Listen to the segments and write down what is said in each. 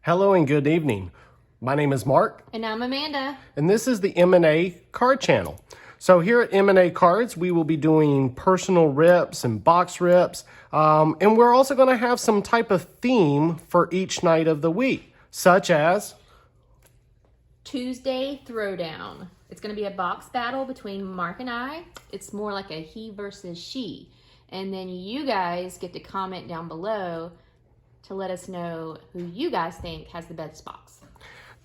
Hello and good evening. My name is Mark. And I'm Amanda. And this is the M&A Card Channel. So here at M&A Cards, we will be doing personal rips and box rips. And we're also going to have some type of theme for each night of the week, such as Tuesday Throwdown. It's going to be a box battle between Mark and I. It's more like a he versus she. And then you guys get to comment down below to let us know who you guys think has the best box.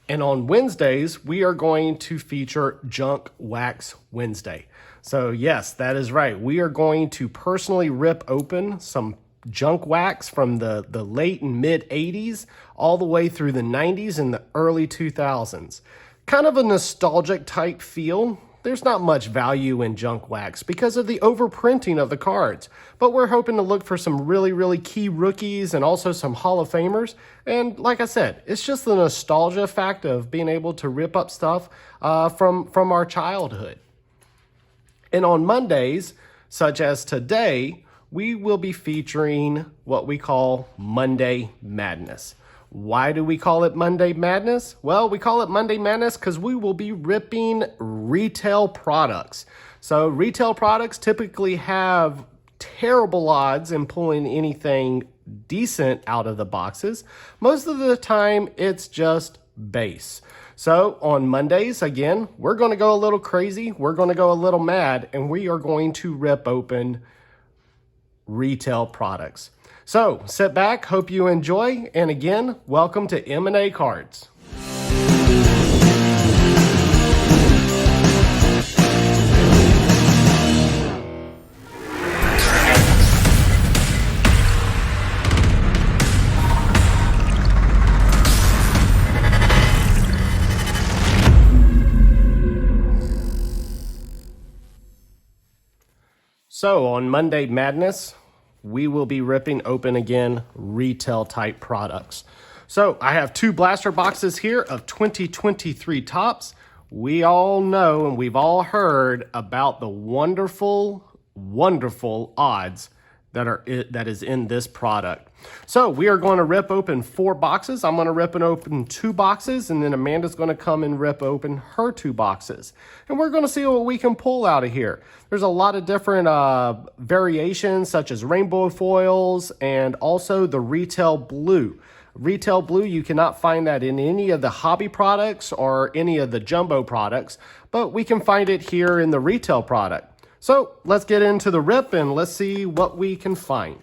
And on Wednesdays, we are going to feature Junk Wax Wednesday. So yes, that is right. We are going to personally rip open some junk wax from the late and mid 80s all the way through the 90s and the early 2000s. Kind of a nostalgic type feel. There's not much value in junk wax because of the overprinting of the cards, but we're hoping to look for some really key rookies and also some Hall of Famers. And like I said, it's just the nostalgia fact of being able to rip up stuff from our childhood. And on Mondays, such as today, we will be featuring what we call Monday Madness. Why do we call it Monday Madness? Well, we call it Monday Madness because we will be ripping retail products. So retail products typically have terrible odds in pulling anything decent out of the boxes. Most of the time, it's just base. So on Mondays, again, we're going to go a little crazy. We're going to go a little mad, and we are going to rip open retail products. So sit back, hope you enjoy, and again, welcome to M&A Cards. So on Monday Madness, we will be ripping open again retail type products. So I have two blaster boxes here of 2023 Topps. We all know and we've all heard about the wonderful odds that is in this product. So we are going to rip open 4 boxes. I'm going to rip open 2 boxes, and then Amanda's going to come and rip open her 2 boxes. And we're going to see what we can pull out of here. There's a lot of different variations, such as rainbow foils and also the retail blue. Retail blue, you cannot find that in any of the hobby products or any of the jumbo products, but we can find it here in the retail product. So let's get into the rip and let's see what we can find.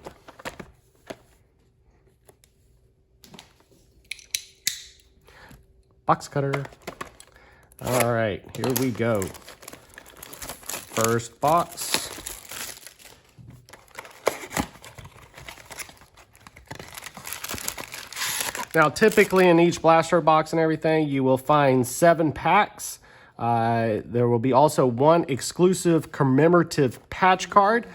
Box cutter. All right, here we go. First box. Now, typically in each blaster box and everything, you will find 7 packs. There will be also 1 exclusive commemorative patch card,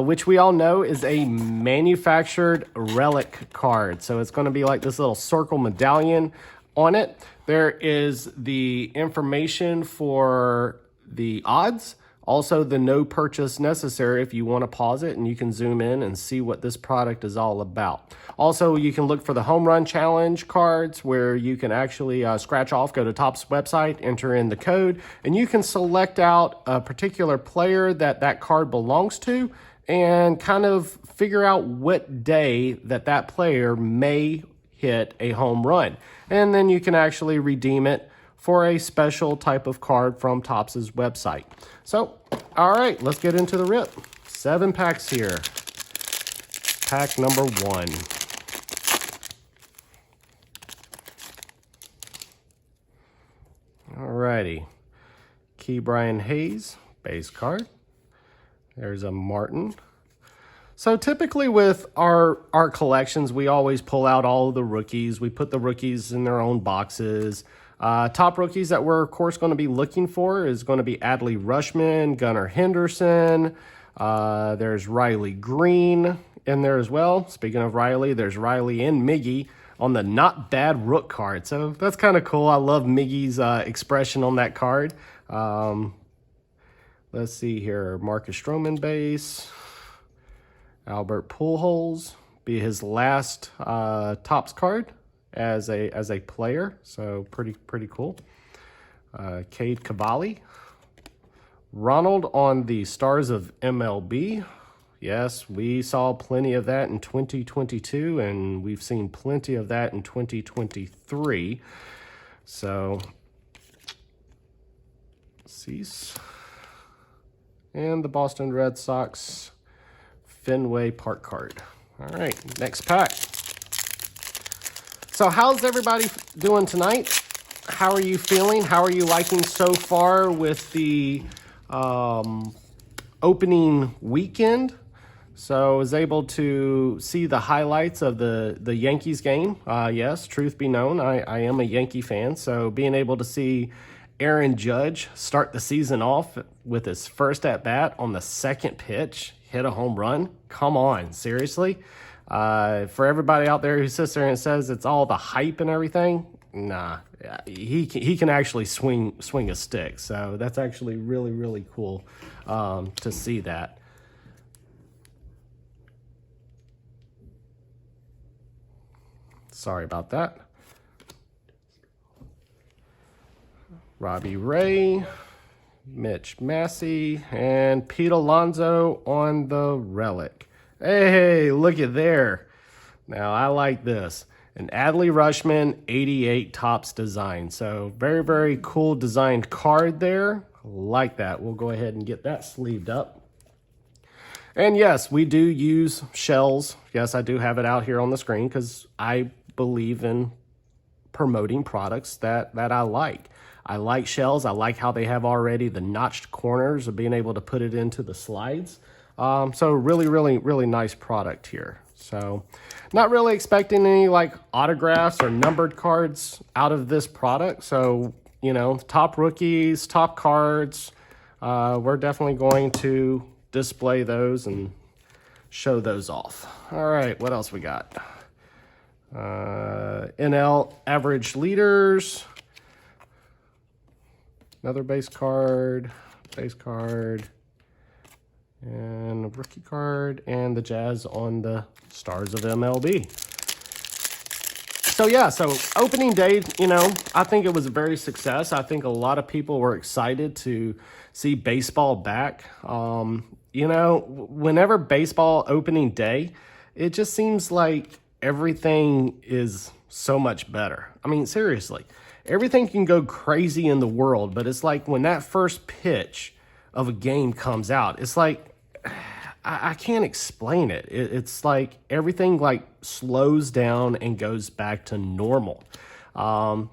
which we all know is a manufactured relic card. So it's going to be like this little circle medallion on it. There is the information for the odds, also the no purchase necessary if you want to pause it and you can zoom in and see what this product is all about. Also, you can look for the home run challenge cards where you can actually scratch off, go to Topps website, enter in the code, and you can select out a particular player that card belongs to and kind of figure out what day that player may hit a home run. And then you can actually redeem it for a special type of card from Topps' website. So, all right, let's get into the rip. 7 packs here. Pack number 1. All righty. Ke'Bryan Hayes, base card. There's a Martin. So typically with our collections, we always pull out all of the rookies. We put the rookies in their own boxes. Top rookies that we're, of course, going to be looking for is going to be Adley Rutschman, Gunnar Henderson. There's Riley Green in there as well. Speaking of Riley, there's Riley and Miggy on the Not Bad Rook card. So that's kind of cool. I love Miggy's expression on that card. Let's see here. Marcus Stroman base. Albert Pujols be his last Topps card as a player, so pretty cool. Cade Cavalli. Ronald on the Stars of MLB. Yes, we saw plenty of that in 2022, and we've seen plenty of that in 2023. So, Cease. And the Boston Red Sox Fenway Park card. All right, next pack. So how's everybody doing tonight? How are you feeling? How are you liking so far with the opening weekend? So I was able to see the highlights of the Yankees game. Yes, truth be known, I am a Yankee fan. So being able to see Aaron Judge start the season off with his first at-bat on the second pitch, hit a home run. Come on, seriously? For everybody out there who sits there and says it's all the hype and everything, nah, he can actually swing a stick. So that's actually really cool to see that. Sorry about that. Robbie Ray, Mitch Massey, and Pete Alonso on the relic. Hey, look at there. Now, I like this. An Adley Rushman 88 Topps design. So, very cool designed card there. Like that. We'll go ahead and get that sleeved up. And yes, we do use shells. Yes, I do have it out here on the screen because I believe in promoting products that I like. I like shells. I like how they have already the notched corners of being able to put it into the slides. So really nice product here. So not really expecting any like autographs or numbered cards out of this product. So, you know, top rookies, top cards, we're definitely going to display those and show those off. All right, what else we got? NL average leaders, another base card, and a rookie card, and the Jazz on the Stars of MLB. So yeah, so opening day, you know, I think it was a very success. I think a lot of people were excited to see baseball back. You know, whenever baseball opening day, it just seems like everything is so much better. I mean, seriously, everything can go crazy in the world, but it's like when that first pitch of a game comes out, it's like, I can't explain it. It's like everything like slows down and goes back to normal.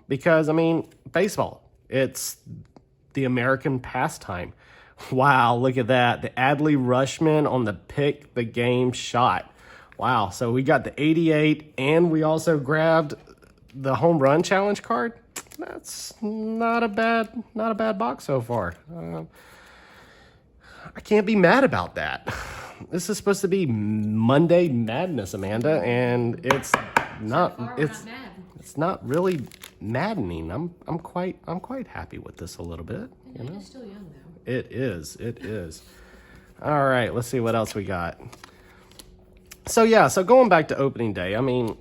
Because, I mean, baseball, it's the American pastime. Wow, look at that. The Adley Rushman on the pick the game shot. Wow, so we got the 88 and we also grabbed the home run challenge card. That's not a bad box so far. I can't be mad about that. This is supposed to be Monday Madness, Amanda, and it's not. It's not really maddening. I'm quite happy with this a little bit. You know? It's still young though. It is. All right, let's see what else we got. So yeah, so going back to opening day, I mean,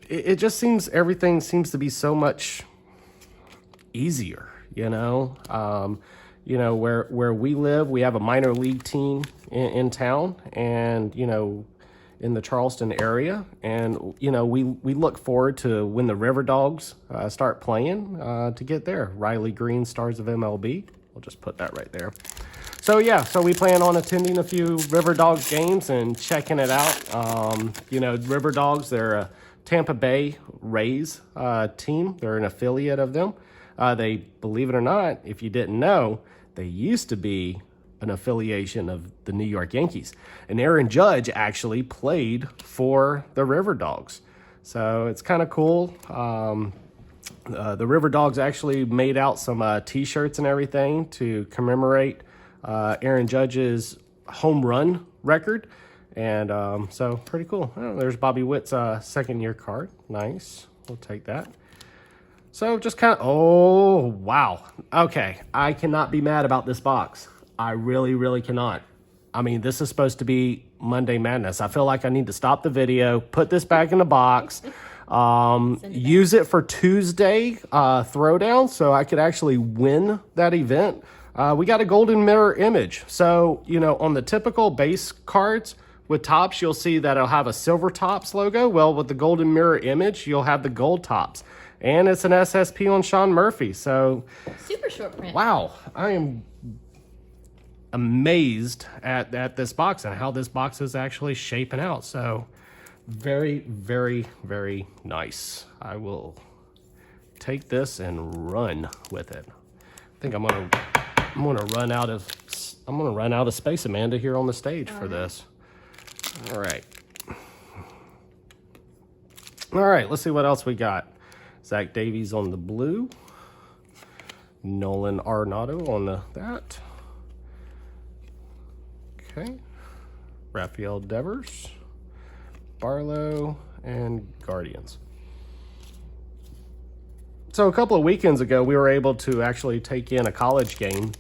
it just seems everything seems to be so much easier, you know. You know, where we live, we have a minor league team in town, and, you know, in the Charleston area. And, you know, we look forward to when the River Dogs start playing to get there. Riley Green, Stars of MLB. We'll just put that right there. So, yeah, so we plan on attending a few River Dogs games and checking it out. You know, River Dogs, they're a Tampa Bay Rays team. They're an affiliate of them. They, believe it or not, if you didn't know, they used to be an affiliation of the New York Yankees. And Aaron Judge actually played for the River Dogs. So it's kind of cool. The River Dogs actually made out some T-shirts and everything to commemorate Aaron Judge's home run record. And so pretty cool. Oh, there's Bobby Witt's second-year card. Nice. We'll take that. So just kind of, oh, wow. Okay, I cannot be mad about this box. I really cannot. I mean, this is supposed to be Monday Madness. I feel like I need to stop the video, put this back in the box. Use it for Tuesday throwdown, so I could actually win that event. We got a golden mirror image. So, you know, on the typical base cards with tops, you'll see that it'll have a silver tops logo. Well, with the golden mirror image, you'll have the gold tops. And it's an SSP on Sean Murphy. So, super short print. wow, I am amazed at this box and how this box is actually shaping out. So, very, very, very nice. I will take this and run with it. I think I'm gonna run out of space, Amanda, here on the stage for this. All right. All right, let's see what else we got. Zach Davies on the blue. Nolan Arenado on that. Okay. Rafael Devers, Barlow, and Guardians. So a couple of weekends ago, we were able to actually take in a college game.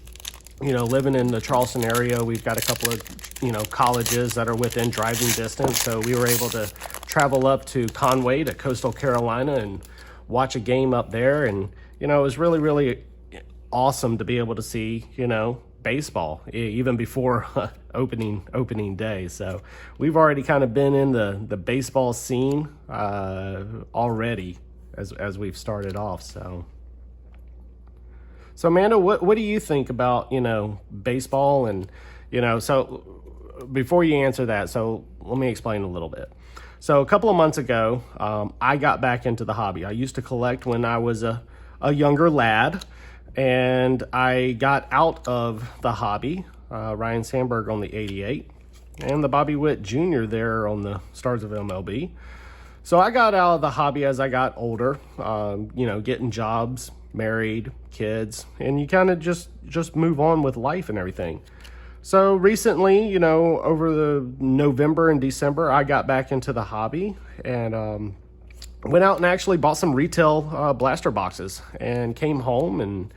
You know, living in the Charleston area, we've got a couple of, you know, colleges that are within driving distance. So we were able to travel up to Conway to Coastal Carolina and watch a game up there. And, you know, it was really, really awesome to be able to see, you know, baseball even before opening day. So we've already kind of been in the baseball scene already as we've started off. So Amanda, what do you think about, you know, baseball? And, you know, so before you answer that, so let me explain a little bit. So a couple of months ago, I got back into the hobby. I used to collect when I was a younger lad, and I got out of the hobby. Ryan Sandberg on the 88, and the Bobby Witt Jr. there on the Stars of MLB. So I got out of the hobby as I got older, you know, getting jobs, married, kids, and you kind of just move on with life and everything. So recently, you know, over the November and December, I got back into the hobby and went out and actually bought some retail blaster boxes and came home and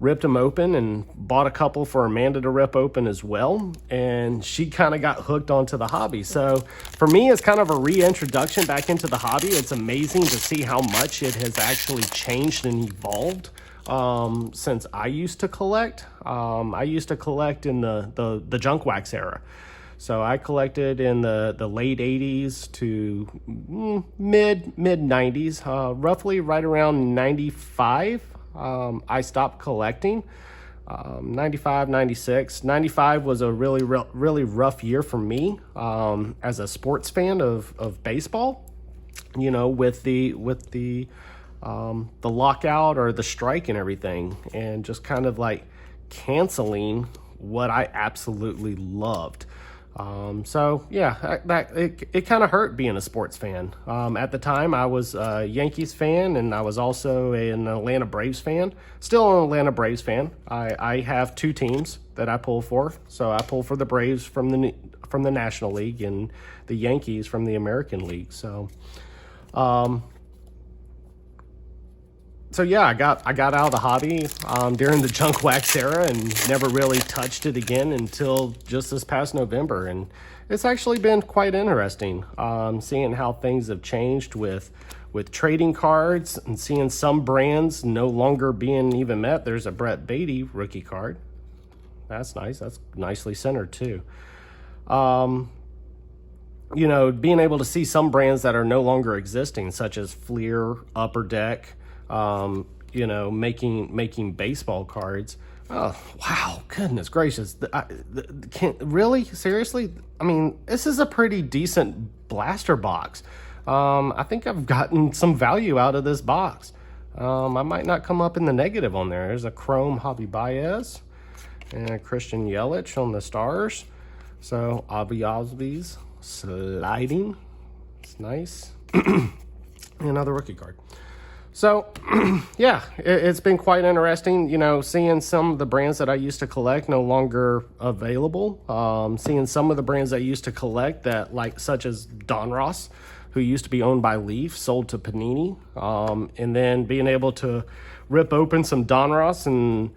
ripped them open and bought a couple for Amanda to rip open as well. And she kind of got hooked onto the hobby. So for me, it's kind of a reintroduction back into the hobby. It's amazing to see how much it has actually changed and evolved since I used to collect. I used to collect in the junk wax era. So I collected in the late 80s to mid 90s, roughly right around 95. I stopped collecting. 95, 96. 95 was a really rough year for me as a sports fan of baseball. You know, with the lockout or the strike and everything, and just kind of like canceling what I absolutely loved. So yeah, it kind of hurt being a sports fan. At the time, I was a Yankees fan, and I was also an Atlanta Braves fan. Still an Atlanta Braves fan. I have two teams that I pull for. So I pull for the Braves from the National League and the Yankees from the American League. So, yeah, I got out of the hobby during the junk wax era and never really touched it again until just this past November. And it's actually been quite interesting seeing how things have changed with trading cards and seeing some brands no longer being even met. There's a Brett Beatty rookie card. That's nice. That's nicely centered too. You know, being able to see some brands that are no longer existing, such as Fleer, Upper Deck, you know, making baseball cards. Oh, wow. Goodness gracious. Really? Seriously? I mean, this is a pretty decent blaster box. I think I've gotten some value out of this box. I might not come up in the negative on there. There's a chrome Javi Baez and a Christian Yelich on the Stars. So, Osby's sliding. It's nice. Another rookie card. So, yeah, it's been quite interesting, you know, seeing some of the brands that I used to collect no longer available. Seeing some of the brands I used to collect that, like, such as Donruss, who used to be owned by Leaf, sold to Panini. And then being able to rip open some Donruss and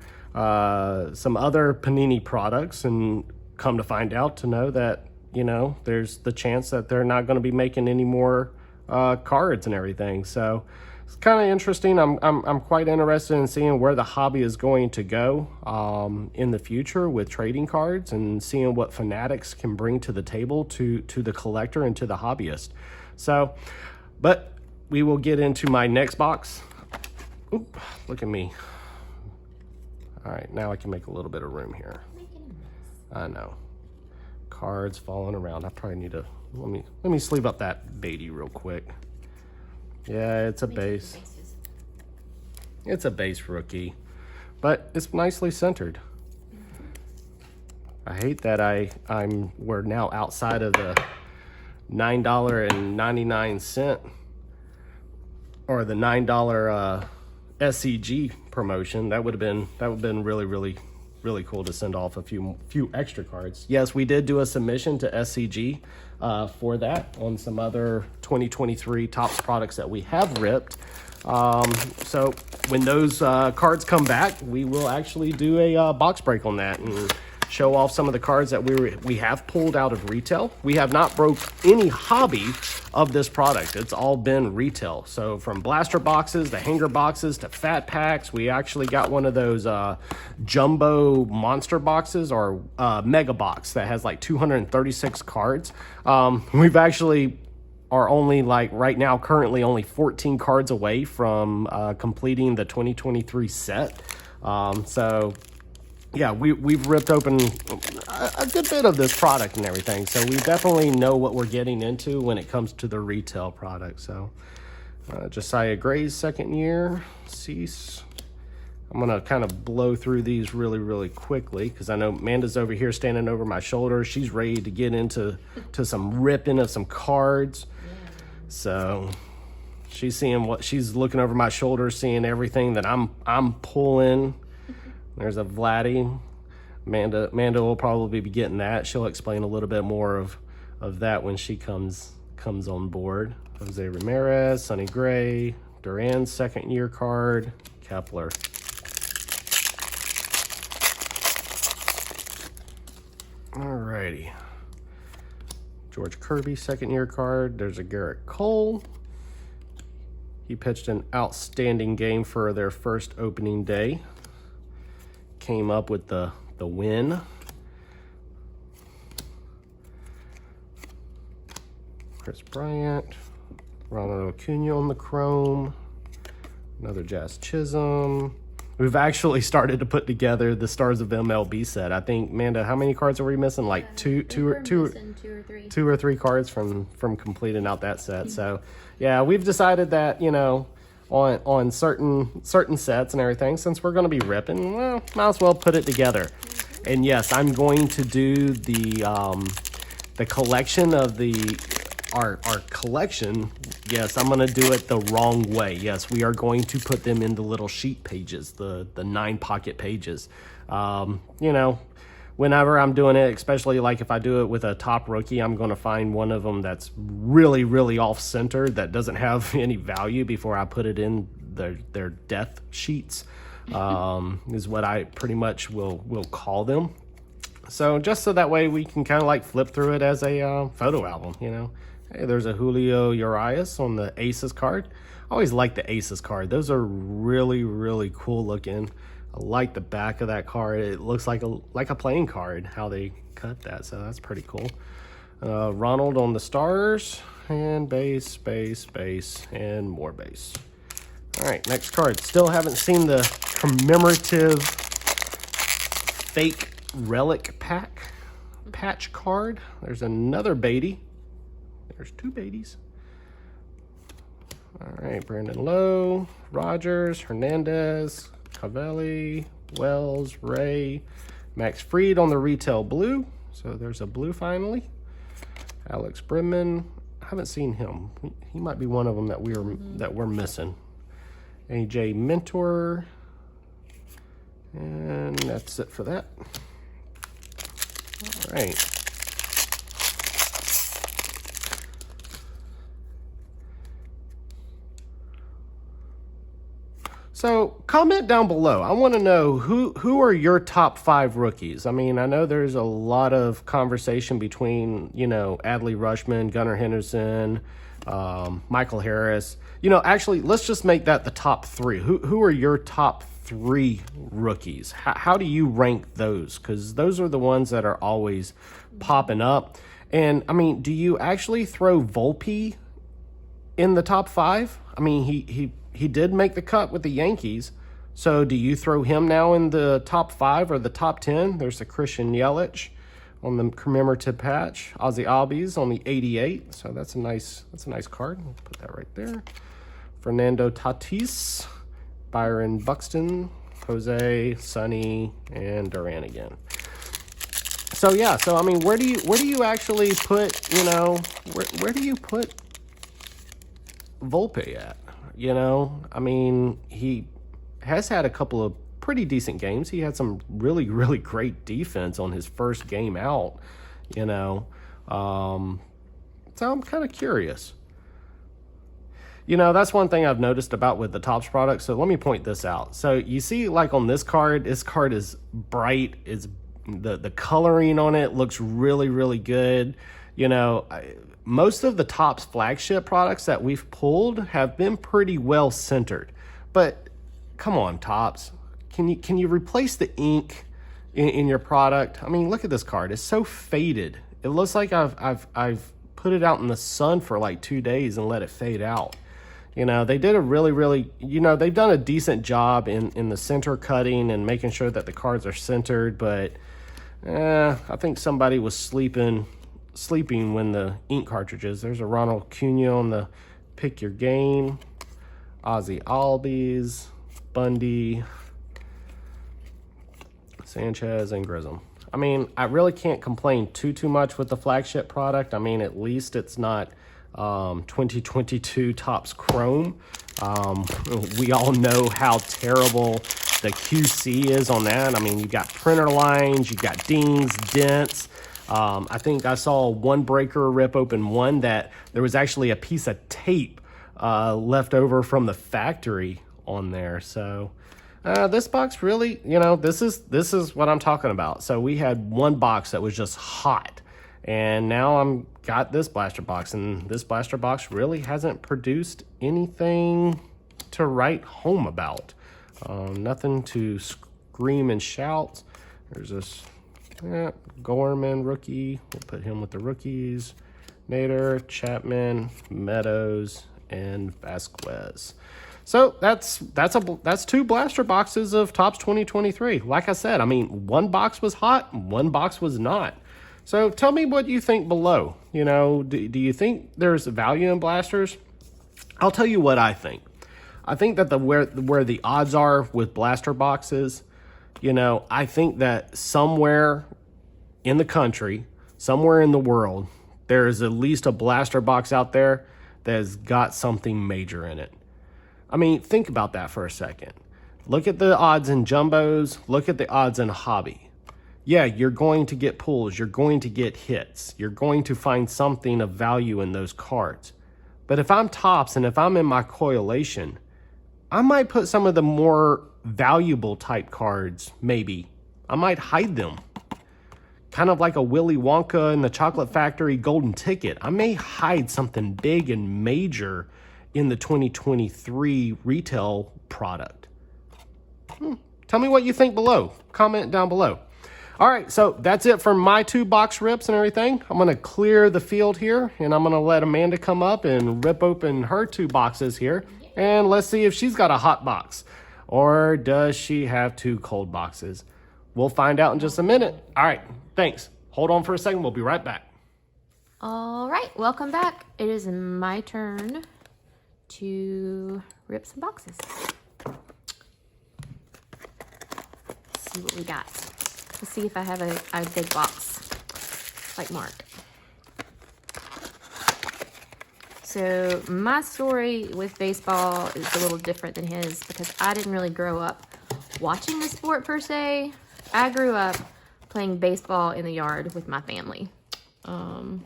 some other Panini products and come to find out to know that, you know, there's the chance that they're not going to be making any more cards and everything. So it's kind of interesting. I'm quite interested in seeing where the hobby is going to go in the future with trading cards, and seeing what Fanatics can bring to the table to the collector and to the hobbyist. So, but we will get into my next box. Oop, look at me. All right, now I can make a little bit of room here. I know. Cards falling around. I probably need to, let me sleeve up that Beatty real quick. Yeah, it's a base. It's a base rookie, but it's nicely centered. I hate that we're now outside of the $9.99 or the $9 SCG promotion. That would have been really cool to send off a few extra cards. Yes, we did do a submission to SCG for that on some other 2023 Topps products that we have ripped. So when those cards come back, we will actually do a box break on that and show off some of the cards that we have pulled out of retail. We have not broke any hobby of this product. It's all been retail. So from blaster boxes to hanger boxes to fat packs, we actually got one of those jumbo monster boxes, or mega box that has like 236 cards. We've actually are only, like right now, currently only 14 cards away from completing the 2023 set. So yeah, we've ripped open a good bit of this product and everything. So we definitely know what we're getting into when it comes to the retail product. So Josiah Gray's second year, Cease. I'm going to kind of blow through these really quickly, because I know Amanda's over here standing over my shoulder. She's ready to get into some ripping of some cards. So she's looking over my shoulder, seeing everything that I'm pulling. There's a Vladdy. Amanda will probably be getting that. She'll explain a little bit more of that when she comes on board. Jose Ramirez, Sonny Gray, Duran's second year card, Kepler. Alrighty. George Kirby second year card. There's a Garrett Cole. He pitched an outstanding game for their first opening day. Came up with the win. Chris Bryant, Ronald Acuna on the chrome, another Jazz Chisholm. We've actually started to put together the Stars of MLB set. I think, Amanda, how many cards are we missing? Like two or three cards from completing out that set. So yeah, we've decided that, on certain sets and everything, since we're going to be ripping, well, might as well put it together. And yes, I'm going to do the collection of our collection. Yes, I'm going to do it the wrong way. Yes, we are going to put them in the little sheet pages, the 9 pocket pages. Whenever I'm doing it, especially like if I do it with a top rookie, I'm going to find one of them that's really off center, that doesn't have any value, before I put it in their death sheets, is what I pretty much will call them. So just so that way we can kind of like flip through it as a photo album, Hey, there's a Julio Urias on the Aces card. I always like the Aces card. Those are really cool looking. I like the back of that card. It looks like a playing card, how they cut that. So that's pretty cool. Ronald on the Stars, and base, and more base. All right, next card. Still haven't seen the commemorative fake relic patch card. There's another Beatty. There's 2 Beatties. All right, Brandon Lowe, Rogers, Hernandez, Cavelli, Wells, Ray, Max Fried on the retail blue. So there's a blue finally. Alex Bridman. I haven't seen him. He might be one of them that we're missing. AJ Mentor. And that's it for that. All right. So comment down below. I want to know who are your top 5 rookies. I mean, I know there's a lot of conversation between, Adley Rutschman, Gunnar Henderson, Michael Harris. You know, actually, let's just make that the top 3. Who are your top 3 rookies? How do you rank those? Because those are the ones that are always popping up. And, I mean, do you actually throw Volpe in the top 5? I mean, he did make the cut with the Yankees. So do you throw him now in the top 5 or the top 10? There's the Christian Yelich on the commemorative patch. Ozzy Albies on the 88. So that's a nice card. We'll put that right there. Fernando Tatis, Byron Buxton, Jose, Sonny, and Duran again. So yeah, so I mean, where do you actually put, you know, where do you put Volpe at? You know, I mean, he has had a couple of pretty decent games. He had some really, really great defense on his first game out, you know. So I'm kind of curious. You know, that's one thing I've noticed about with the Topps product. So let me point this out. So you see, like on this card is bright. It's the coloring on it looks really, really good. You know, most of the Topps flagship products that we've pulled have been pretty well centered. But come on, Topps. Can you replace the ink in your product? I mean, look at this card. It's so faded. It looks like I've put it out in the sun for like 2 days and let it fade out. You know, they did a really, you know, they've done a decent job in the center cutting and making sure that the cards are centered, but I think somebody was sleeping when the ink cartridges. There's a Ronald Cunha on the Pick Your Game, Ozzy Albies, Bundy, Sanchez, and Grissom. I mean, I really can't complain too much with the flagship product. I mean, at least it's not 2022 Topps Chrome. We all know how terrible the QC is on that. I mean, you got printer lines, you got dings, dents. I think I saw one breaker rip open one that there was actually a piece of tape left over from the factory on there. So this box really, you know, this is what I'm talking about. So we had one box that was just hot, and now I'm got this blaster box, and this blaster box really hasn't produced anything to write home about. Nothing to scream and shout. There's this Gorman rookie. We'll put him with the rookies. Nader, Chapman, Meadows, and Vasquez. So that's 2 blaster boxes of Topps 2023. Like I said, I mean, one box was hot, one box was not. So tell me what you think below. You know, do you think there's value in blasters? I'll tell you what I think. I think that where the odds are with blaster boxes, you know, I think that somewhere in the country, somewhere in the world, there is at least a blaster box out there that has got something major in it. I mean, think about that for a second. Look at the odds in jumbos. Look at the odds in hobby. Yeah, you're going to get pulls. You're going to get hits. You're going to find something of value in those cards. But if I'm Topps and if I'm in my correlation, I might put some of the more valuable type cards, maybe. I might hide them. Kind of like a Willy Wonka and the Chocolate Factory golden ticket. I may hide something big and major in the 2023 retail product. Tell me what you think below. Comment down below. All right, so that's it for my 2 box rips and everything. I'm going to clear the field here, and I'm going to let Amanda come up and rip open her 2 boxes here. And let's see if she's got a hot box. Or does she have 2 cold boxes? We'll find out in just a minute. All right, thanks. Hold on for a second. We'll be right back. All right, welcome back. It is my turn to rip some boxes. Let's see what we got. Let's see if I have a big box like Mark. So my story with baseball is a little different than his because I didn't really grow up watching the sport per se. I grew up playing baseball in the yard with my family. So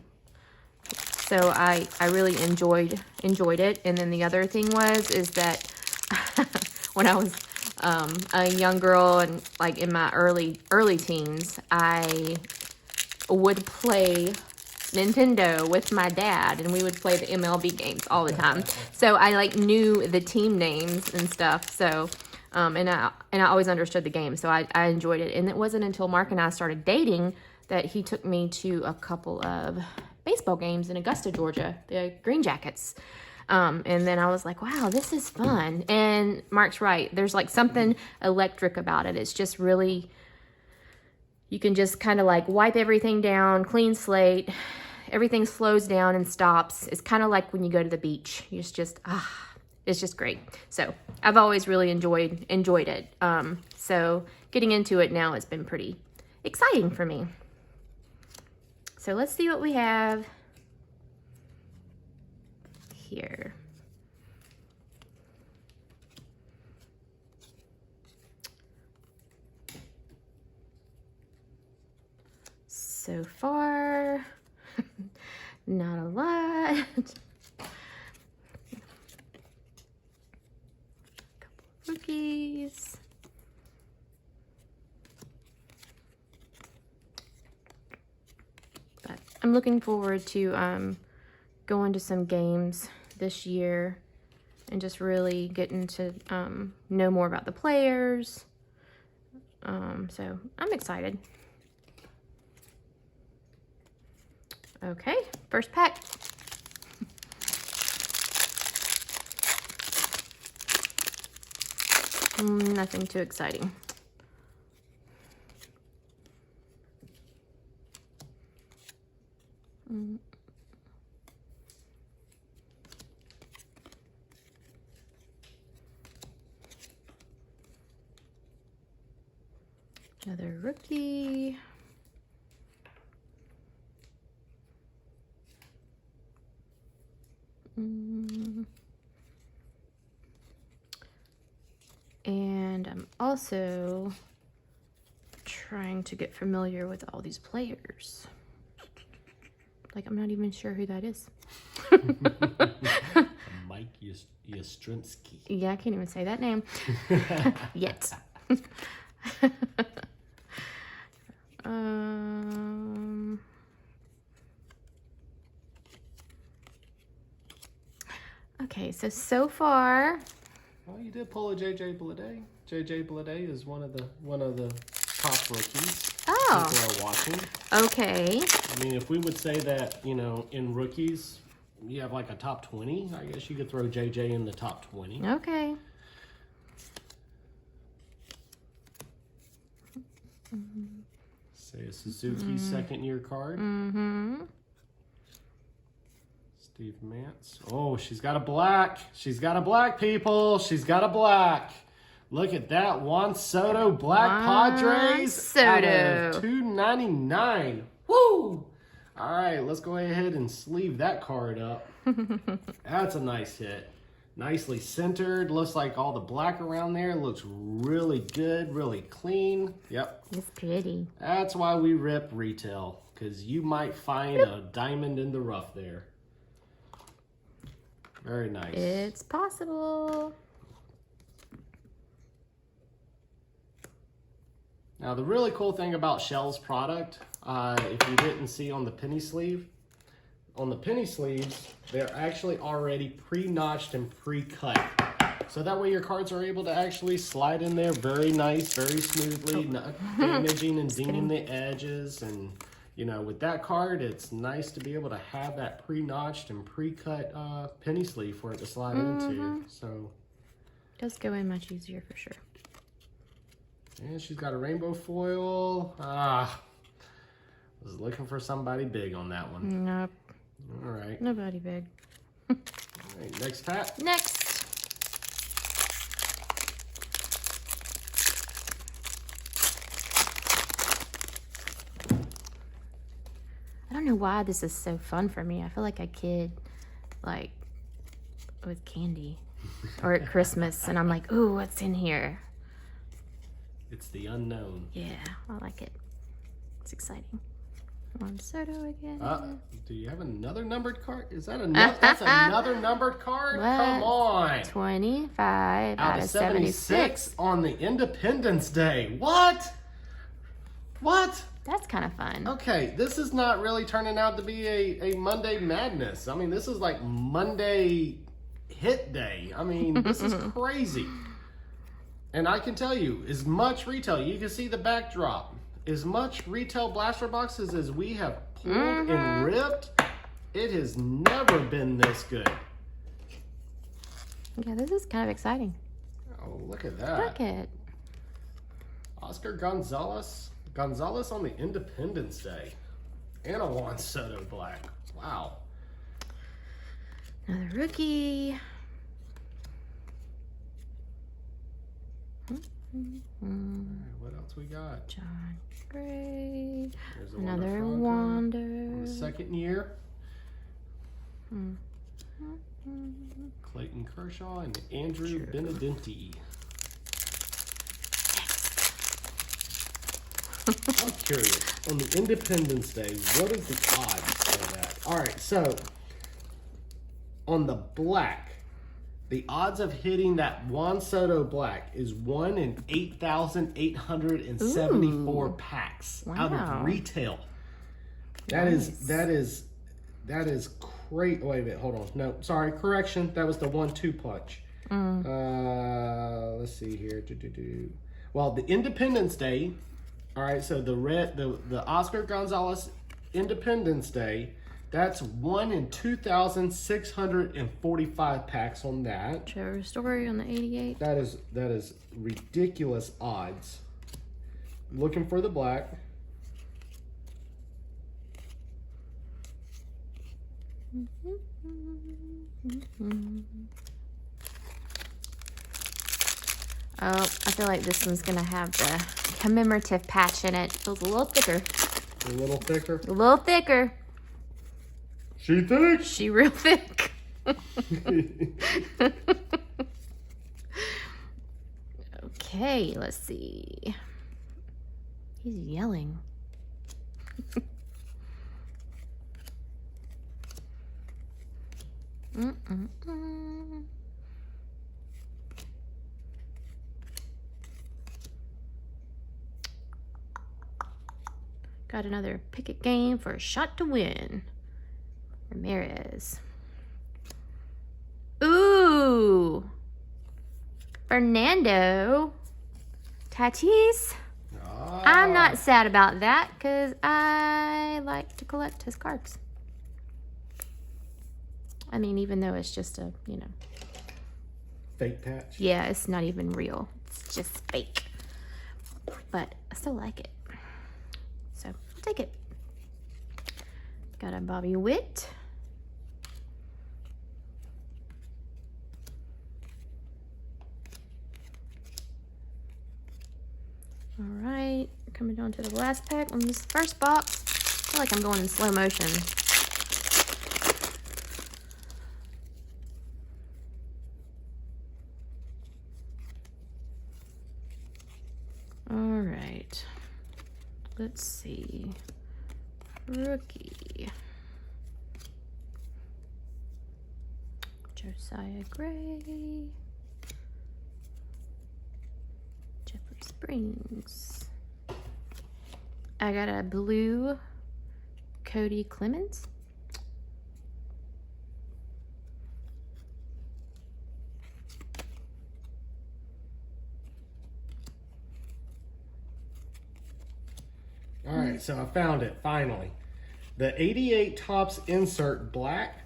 I really enjoyed it. And then the other thing is that when I was a young girl and like in my early teens, I would play Nintendo with my dad, and we would play the MLB games all the time. So I like knew the team names and stuff. So, and I always understood the game. So I enjoyed it. And it wasn't until Mark and I started dating that he took me to a couple of baseball games in Augusta, Georgia, the Green Jackets. And then I was like, wow, this is fun. And Mark's right. There's like something electric about it. It's just really, you can just kind of like wipe everything down, clean slate. Everything slows down and stops. It's kind of like when you go to the beach. It's just great. So I've always really enjoyed it. So getting into it now has been pretty exciting for me. So let's see what we have here. So far, not a lot. Couple of rookies. But I'm looking forward to going to some games this year and just really getting to know more about the players. So I'm excited. Okay, first pack. Nothing too exciting. Another rookie. And I'm also trying to get familiar with all these players. Like, I'm not even sure who that is. Mike Yastrzemski. Yeah, I can't even say that name yet. Okay, so far. Well, you did pull a JJ Bleday. JJ Bleday is one of the top rookies. Oh. People are watching. Okay. I mean, if we would say that, you know, in rookies, you have like a top 20, I guess you could throw JJ in the top 20. Okay. Say a Suzuki second year card. Steve Mance. Oh, she's got a black. She's got a black, people. She's got a black. Look at that. Juan Soto Black Padres. Soto. Out of $2.99. Woo! All right, let's go ahead and sleeve that card up. That's a nice hit. Nicely centered. Looks like all the black around there looks really good, really clean. Yep. It's pretty. That's why we rip retail, because you might find a diamond in the rough there. Very nice. It's possible. Now, the really cool thing about Shell's product, if you didn't see on the penny sleeve, on the penny sleeves, they're actually already pre-notched and pre-cut. So that way your cards are able to actually slide in there very nice, very smoothly, not damaging and dinging the edges. And, you know, with that card, it's nice to be able to have that pre-notched and pre-cut penny sleeve for it to slide into. So It does go in much easier for sure. And she's got a rainbow foil. Was looking for somebody big on that one. Nope. All right. Nobody big. All right, next pack. Next. I don't know why this is so fun for me. I feel like a kid, like, with candy. Or at Christmas, and I'm like, ooh, what's in here? It's the unknown. Yeah, I like it. It's exciting. Juan Soto again. Do you have another numbered card? Is that another? That's another numbered card? What? Come on. 25 out of 76. on the Independence Day. What? What? That's kind of fun. Okay, this is not really turning out to be a Monday Madness. I mean, this is like Monday hit day. I mean, this is crazy. And I can tell you, as much retail, you can see the backdrop, as much retail blaster boxes as we have pulled and ripped, it has never been this good. Yeah, this is kind of exciting. Oh, look at that. Look at. Oscar Gonzalez on the Independence Day. And a Juan Soto black. Wow. Another rookie. What else we got? John Gray. There's Another Wander. Wander. Second year. Clayton Kershaw and Andrew Benintendi. I'm curious, on the Independence Day, what is the odds of that? All right, so on the black, the odds of hitting that Juan Soto black is 1 in 8,874 packs out of retail. That is great. Wait a minute, hold on. No, sorry, correction. That was the 1-2 punch. Let's see here. Well, the Independence Day. All right, so the Oscar Gonzalez Independence Day, that's 1 in 2,645 packs on that. Trevor Story on the 88. That is ridiculous odds. Looking for the black. Oh, I feel like this one's gonna have the commemorative patch in it. Feels a little thicker. A little thicker. A little thicker. She thinks. She real thick. Okay, let's see. He's yelling. Got another picket game for a shot to win. Ramirez. Ooh. Fernando. Tatis. I'm not sad about that because I like to collect his cards. I mean, even though it's just a, Fake patch. yeah, it's not even real. It's just fake. But I still like it. So I'll take it. Got a Bobby Witt. All right, coming down to the last pack on this first box. I feel like I'm going in slow motion. All right, let's see. Rookie. Josiah Gray. Jeffrey Springs. I got a blue Cody Clemens. All right, so I found it finally. The 88 Topps insert black,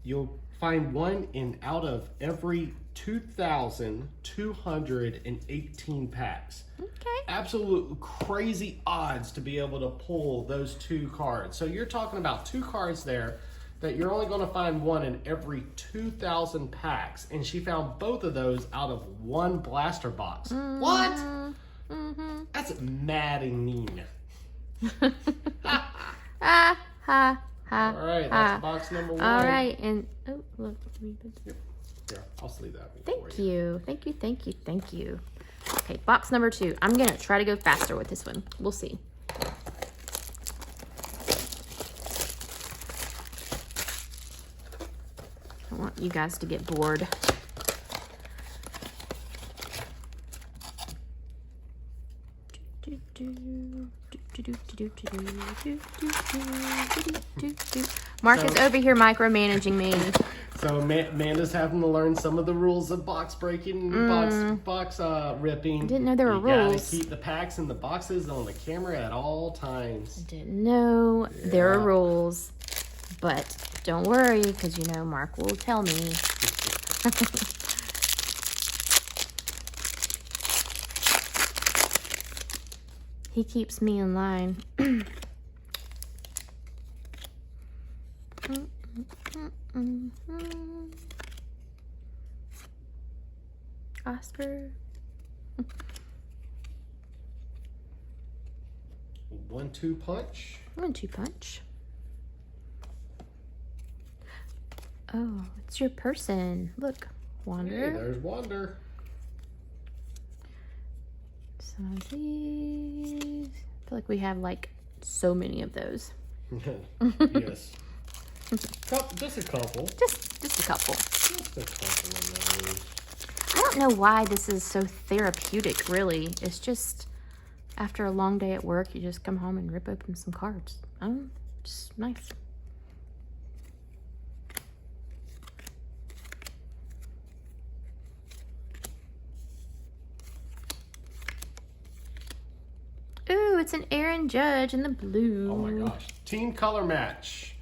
you'll find 1 in out of every 2,218 packs. Okay. Absolute crazy odds to be able to pull those 2 cards. So you're talking about 2 cards there that you're only going to find 1 in every 2,000 packs. And she found both of those out of 1 blaster box. What? That's maddening. Ha ha ha. All right, that's box number 1. All right, and oh look. Here, I'll sleeve that one Thank for you. you. Thank you, thank you, thank you. Okay, box number 2. I'm gonna try to go faster with this one. We'll see. I don't want you guys to get bored. Mark is over here micromanaging me. So Amanda's having to learn some of the rules of box breaking, and box ripping. I didn't know there were You rules. gotta keep the packs and the boxes on the camera at all times. Didn't know there were rules, but don't worry, because you know Mark will tell me. He keeps me in line. Oscar. 1-2 punch. 1-2 punch. Oh, it's your person. Look, Wander. Hey, there's Wander. Some of these. I feel like we have like so many of those. Yes. Just a couple. Just a couple. Just a couple of those. I don't know why this is so therapeutic, really. It's just after a long day at work, you just come home and rip open some cards. Oh, just nice. Ooh, it's an Aaron Judge in the blue. Oh my gosh. Team color match.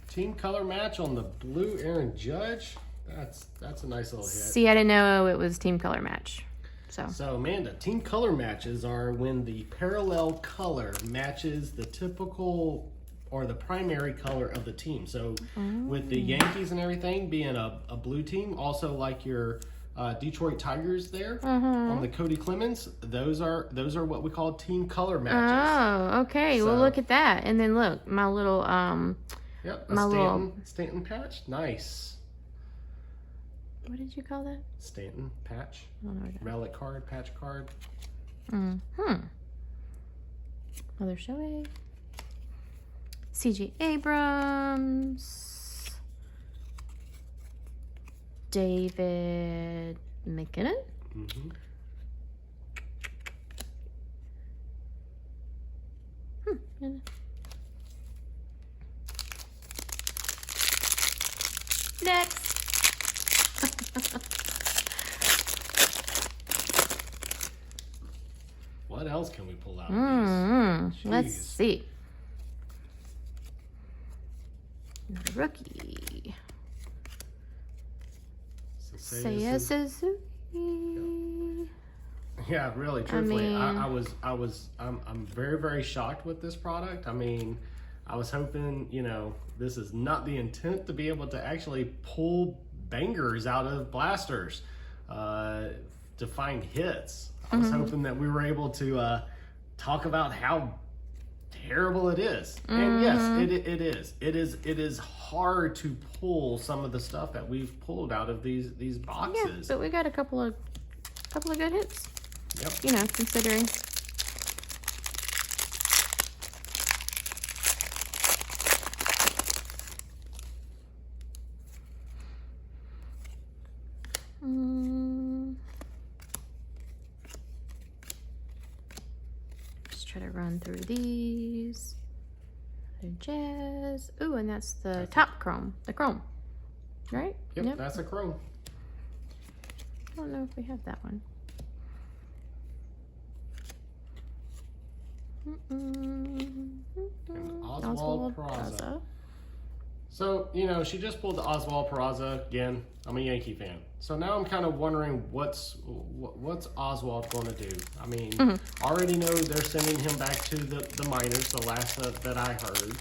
Team color match on the blue Aaron Judge. That's a nice little hit. See, I didn't know it was team color match. So Amanda, team color matches are when the parallel color matches the typical or the primary color of the team. So with the Yankees and everything being a blue team, also like your Detroit Tigers there on the Cody Clemens, those are what we call team color matches. Oh, okay. Well, So- look at that. And then look, my little Yep, my little- Stanton patch. Nice. what did you call that? Stanton patch. I don't know what that. Relic card, patch card. Mother Shohei. C.J. Abrams. David McKinnon. Mm-hmm. And- Next. What else can we pull out of these? Let's Jeez. see. Another rookie. Seiya Seiya Suzuki. Yeah, really, truthfully, mean- I'm very, very shocked with this product. I mean, I was hoping, this is not the intent to be able to actually pull bangers out of blasters to find hits. I was hoping that we were able to talk about how terrible it is. And yes, it is. It is hard to pull some of the stuff that we've pulled out of these Yeah, boxes. but we got a couple of good hits. Yep. Considering. Just try to run through these. The Jazz. Ooh, and that's the top chrome. The chrome. Right? Yep, Nope. that's a chrome. I don't know if we have that one. Oswald Peraza. So, she just pulled the Oswald Peraza again. I'm a Yankee fan. So now I'm kind of wondering what's Oswald going to do. I mean, already know they're sending him back to the minors, the last that I heard,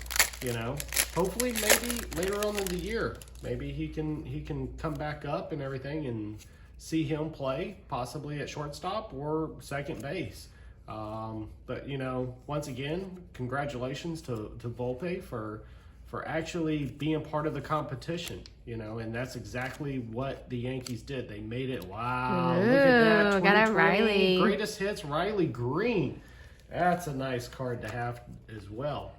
Hopefully maybe later on in the year, maybe he can come back up and everything and see him play, possibly at shortstop or second base. But once again, congratulations to Volpe for actually being part of the competition, and that's exactly what the Yankees did. They made it. Wow, look at that! Ooh, got a 2020 Riley. Greatest hits, Riley Green. That's a nice card to have as well.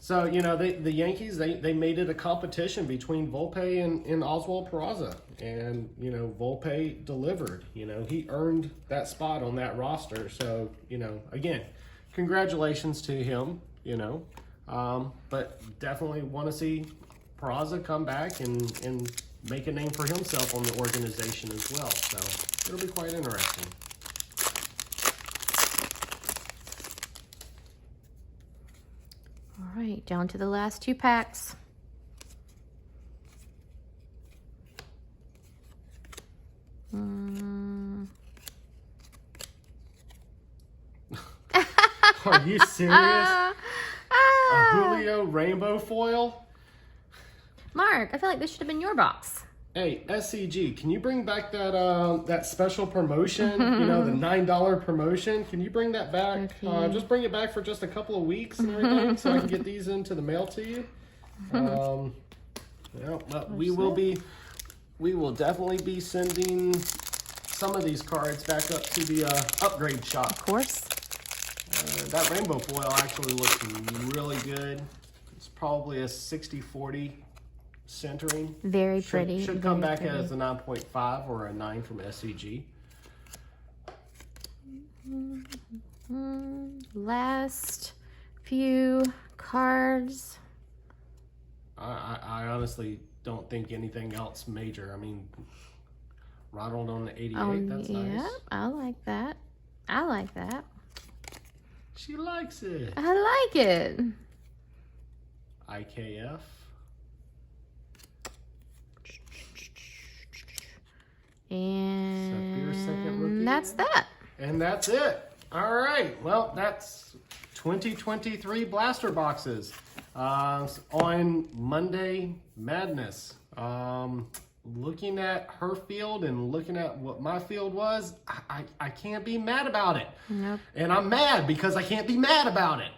So, you know, the Yankees, they made it a competition between Volpe and Oswald Peraza. And, you know, Volpe delivered. You know, he earned that spot on that roster. So, you know, again, congratulations to him, you know. But definitely want to see Peraza come back and make a name for himself on the organization as well. So it'll be quite interesting. All right, down to the last 2 packs. Are you serious? A Julio rainbow foil? Mark, I feel like this should have been your box. Hey, SCG, can you bring back that that special promotion? You know, the $9 promotion. Can you bring that back? Okay. Just bring it back for just a couple of weeks and everything, so I can get these into the mail to you. Yeah, but we will definitely be sending some of these cards back up to the upgrade shop. Of course. That rainbow foil actually looks really good. It's probably a 60-40 centering. Very pretty. Should come back as a 9.5 or a 9 from SCG. Last few cards. I honestly don't think anything else major. I mean, Ronald on the 88, Oh, that's yeah, nice. I like that. I like that. She likes it. I like it. IKF. Sapphire second rookie. And that's that. And that's it. All right. Well, that's 2023 blaster boxes on Monday Madness. Looking at her field and looking at what my field was, I can't be mad about it. Nope. And I'm mad because I can't be mad about it.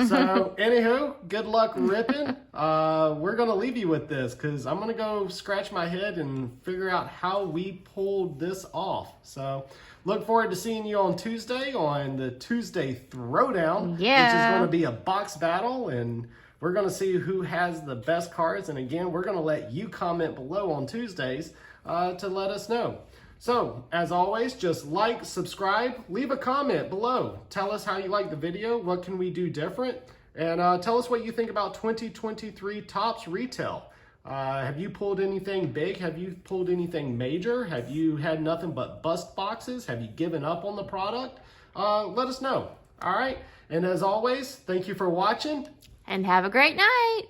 So, anywho, good luck ripping. We're going to leave you with this because I'm going to go scratch my head and figure out how we pulled this off. So, look forward to seeing you on Tuesday on the Tuesday Throwdown, which is Yeah. going to be a box battle. And we're going to see who has the best cards. And again, we're going to let you comment below on Tuesdays to let us know. So, as always, just like, subscribe, leave a comment below. Tell us how you like the video, what can we do different, and tell us what you think about 2023 Topps Retail. Have you pulled anything big? Have you pulled anything major? Have you had nothing but bust boxes? Have you given up on the product? Let us know. All right, and as always, thank you for watching. And have a great night.